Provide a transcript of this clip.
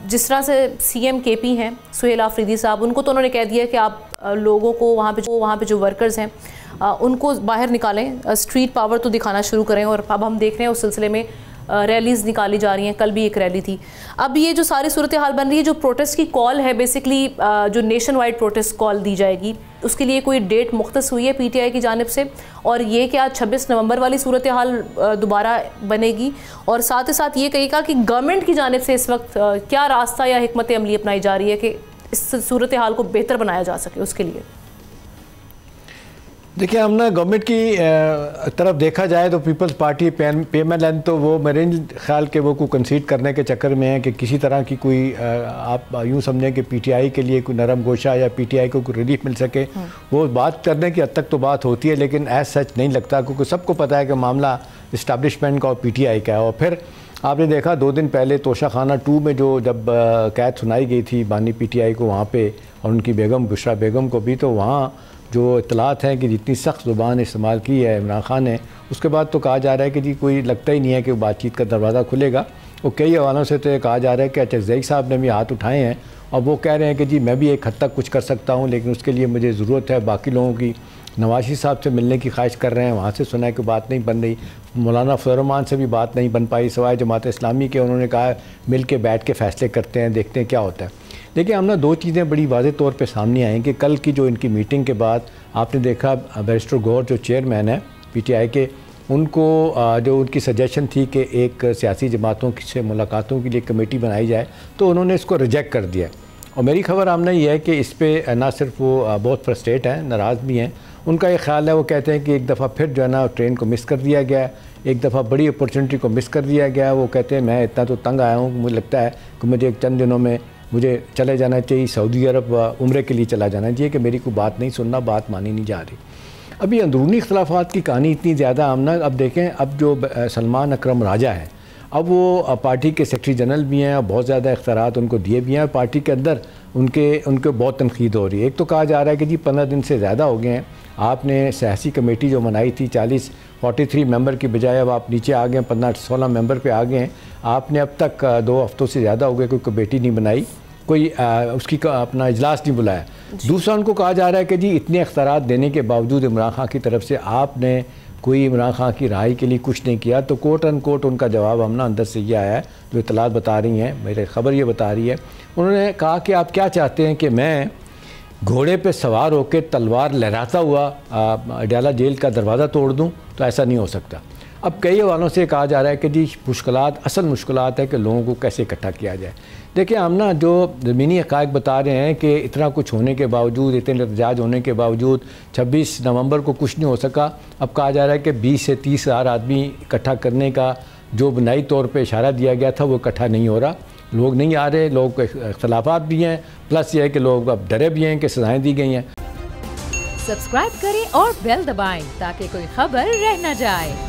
जिस तरह से सीएम केपी हैं सुहेल आफरीदी साहब, उनको तो उन्होंने कह दिया कि आप लोगों को वहाँ पे जो वर्कर्स हैं उनको बाहर निकालें, स्ट्रीट पावर तो दिखाना शुरू करें। और अब हम देख रहे हैं उस सिलसिले में रैलीज़ निकाली जा रही हैं। कल भी एक रैली थी। अब ये जो सारी सूरत हाल बन रही है, जो प्रोटेस्ट की कॉल है, बेसिकली जो नेशन वाइड प्रोटेस्ट कॉल दी जाएगी, उसके लिए कोई डेट मुख्तस हुई है पीटीआई की जानिब से? और ये क्या 26 नवंबर वाली सूरत हाल दोबारा बनेगी? और साथ ही साथ ये कहेगा कि गवर्नमेंट की जानिब से इस वक्त क्या रास्ता या हिकमत अमली अपनाई जा रही है कि इस सूरत हाल को बेहतर बनाया जा सके उसके लिए? देखिए, हम ना गवर्नमेंट की तरफ देखा जाए तो पीपल्स पार्टी PMLN तो वो मेरे ख्याल के वो को कंसीड करने के चक्कर में है कि किसी तरह की कोई आप यूँ समझें कि पीटीआई के लिए कोई नरम गोशा या पीटीआई को कोई रिलीफ मिल सके, वो बात करने की हद तक तो बात होती है, लेकिन एज सच नहीं लगता, क्योंकि सबको पता है कि मामला इस्टेब्लिशमेंट का और पीटीआई का है। और फिर आपने देखा 2 दिन पहले तोशाखाना 2 में जो जब कैद सुनाई गई थी बानी पीटीआई को वहाँ पे, और उनकी बेगम बुशरा बेगम को भी, तो वहाँ जो इतलात हैं कि जितनी सख्त ज़ुबान इस्तेमाल की है इमरान खान ने, उसके बाद तो कहा जा रहा है कि जी कोई लगता ही नहीं है कि बातचीत का दरवाज़ा खुलेगा। वो कई हवालों से तो कहा जा रहा है कि अचज़ई साहब ने भी हाथ उठाए हैं और वो कह रहे हैं कि जी मैं भी एक हद तक कुछ कर सकता हूँ, लेकिन उसके लिए मुझे ज़रूरत है बाकी लोगों की। नवाज़ साहब से मिलने की ख्वाहिश कर रहे हैं, वहाँ से सुना है कि बात नहीं बन रही। मौलाना फजल से भी बात नहीं बन पाई, सवाए जमात इस्लामी के। उन्होंने कहा मिल के बैठ के फ़ैसले करते हैं, देखते हैं क्या होता है। देखिए, हम ना 2 चीज़ें बड़ी वाज़ेह तौर पे सामने आई कि कल की जो इनकी मीटिंग के बाद आपने देखा बैरिस्टर गौहर जो चेयरमैन है पीटीआई के, उनको जो उनकी सजेशन थी कि एक सियासी जमातों से मुलाकातों के लिए कमेटी बनाई जाए, तो उन्होंने इसको रिजेक्ट कर दिया। और मेरी खबर आमना ये है कि इस पर ना सिर्फ वो बहुत फ्रस्ट्रेट हैं, नाराज़ भी हैं। उनका ये ख्याल है, वो कहते हैं कि एक दफ़ा फिर जो है ना ट्रेन को मिस कर दिया गया है, एक दफ़ा बड़ी अपॉर्चुनिटी को मिस कर दिया गया है। वो कहते हैं मैं इतना तो तंग आया हूँ, मुझे लगता है कि मुझे चंद दिनों में मुझे चले जाना चाहिए, सऊदी अरब उम्रे के लिए चला जाना चाहिए, कि मेरी कोई बात नहीं सुनना, बात मानी नहीं जा रही। अभी अंदरूनी इख्तलाफात की कहानी इतनी ज़्यादा आमना, अब देखें अब जो सलमान अकरम राजा हैं, अब वो पार्टी के सेक्रेटरी जनरल भी हैं और बहुत ज़्यादा इख्तियारात उनको दिए भी हैं। पार्टी के अंदर उनके बहुत तनकीद हो रही है। एक तो कहा जा रहा है कि जी 15 दिन से ज़्यादा हो गए हैं, आपने सियासी कमेटी जो बनाई थी 43 मेंबर की बजाय अब आप नीचे आ गए, 15-16 मेंबर पे आ गए हैं। आपने अब तक 2 हफ्तों से ज़्यादा हो गए कोई कमेटी नहीं बनाई, कोई उसकी अपना इजलास नहीं बुलाया। दूसरा, उनको कहा जा रहा है कि जी इतने इख्तियारात देने के बावजूद इमरान खान की तरफ से आपने कोई इमरान खान की रहाई के लिए कुछ नहीं किया। तो कोट अनकोट उनका जवाब हमने अंदर से ये आया है, जो इतलात बता रही हैं, मेरी खबर ये बता रही है। उन्होंने कहा कि आप क्या चाहते हैं कि मैं घोड़े पे सवार होकर तलवार लहराता हुआ अडयाला जेल का दरवाज़ा तोड़ दूं? तो ऐसा नहीं हो सकता। अब कई हवालों से कहा जा रहा है कि जी असल मुश्किलात है कि लोगों को कैसे इकट्ठा किया जाए। देखिए, हम ना जो ज़मीनी हक़ाइक़ बता रहे हैं कि इतना कुछ होने के बावजूद, इतने एहतजाज होने के बावजूद 26 नवंबर को कुछ नहीं हो सका। अब कहा जा रहा है कि 20 से 30 हज़ार आदमी इकट्ठा करने का जो बुनियादी तौर पे इशारा दिया गया था वो इकट्ठा नहीं हो रहा, लोग नहीं आ रहे, लोग के इख्तलाफात भी हैं, प्लस ये है कि लोग अब डरे भी हैं कि सज़ाएँ दी गई हैं। सब्सक्राइब करें और बेल दबाएं ताकि कोई खबर रह न जाए।